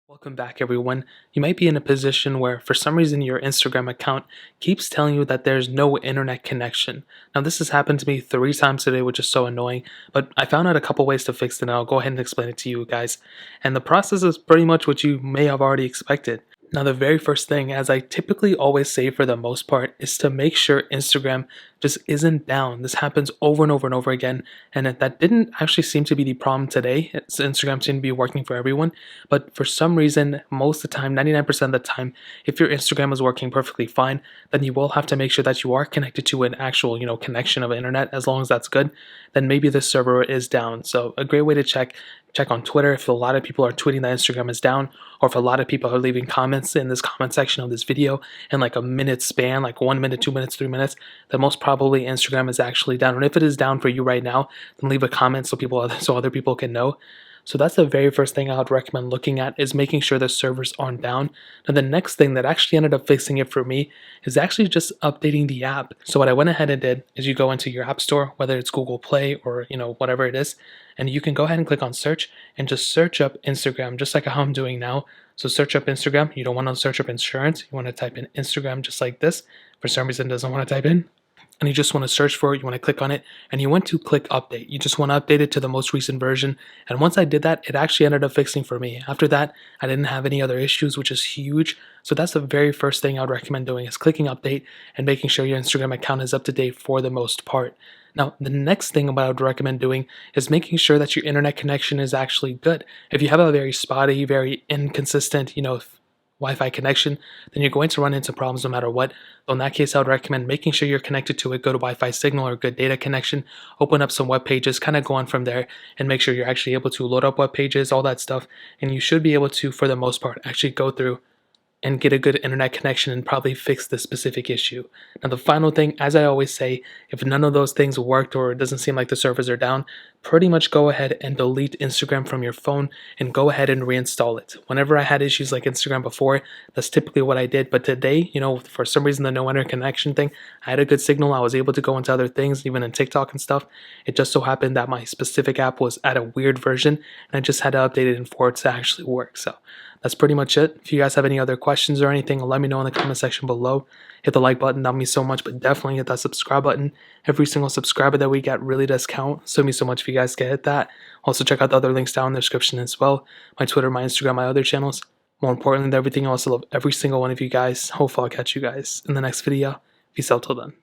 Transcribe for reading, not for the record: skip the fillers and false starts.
Welcome back, everyone. You might be in a position where, for some reason, your Instagram account keeps telling you that there's no internet connection. Now, this has happened to me 3 times today, which is so annoying, but I found out a couple ways to fix it, and I'll go ahead and explain it to you guys. And the process is pretty much what you may have already expected. Now, the very first thing, as I typically always say for the most part, is to make sure Instagram just isn't down. This happens over and over and over again, and that didn't actually seem to be the problem today. Instagram seemed to be working for everyone, but for some reason, most of the time, 99% of the time, if your Instagram is working perfectly fine, then you will have to make sure that you are connected to an actual, connection of internet. As long as that's good, then maybe the server is down. So a great way to check on Twitter if a lot of people are tweeting that Instagram is down, or if a lot of people are leaving comments in this comment section of this video in like a minute span, like 1 minute, 2 minutes, 3 minutes, then most probably Instagram is actually down. And if it is down for you right now, then leave a comment so other people can know. So that's the very first thing I would recommend looking at, is making sure the servers aren't down. Now the next thing that actually ended up fixing it for me is actually just updating the app. So what I went ahead and did is you go into your app store, whether it's Google Play or whatever it is, and you can go ahead and click on search and just search up Instagram, just like how I'm doing now. So search up Instagram. You don't want to search up insurance. You want to type in Instagram just like this. For some reason it doesn't want to type in. And you just want to search for it, you want to click on it, and you want to click update. You just want to update it to the most recent version. And once I did that, it actually ended up fixing for me. After that, I didn't have any other issues, which is huge. So that's the very first thing I would recommend doing, is clicking update and making sure your Instagram account is up to date for the most part. Now, the next thing I would recommend doing is making sure that your internet connection is actually good. If you have a very spotty, very inconsistent, Wi-Fi connection, then you're going to run into problems no matter what. So in that case, I would recommend making sure you're connected to a good Wi-Fi signal or good data connection. Open up some web pages, kind of go on from there, and make sure you're actually able to load up web pages, all that stuff. And you should be able to, for the most part, actually go through and get a good internet connection and probably fix the specific issue. Now, the final thing, as I always say, if none of those things worked or it doesn't seem like the servers are down, pretty much go ahead and delete Instagram from your phone and go ahead and reinstall it. Whenever I had issues like Instagram before, that's typically what I did. But today, for some reason, the no internet connection thing, I had a good signal. I was able to go into other things, even in TikTok and stuff. It just so happened that my specific app was at a weird version, and I just had to update it for it to actually work. So that's pretty much it. If you guys have any other questions or anything, let me know in the comment section below. Hit the like button, that means so much, but definitely hit that subscribe button. Every single subscriber that we get really does count, so it means so much if you guys can hit that. Also, check out the other links down in the description as well. My Twitter, my Instagram, my other channels. More importantly than everything else, I love every single one of you guys. Hopefully I'll catch you guys in the next video. Peace out till then.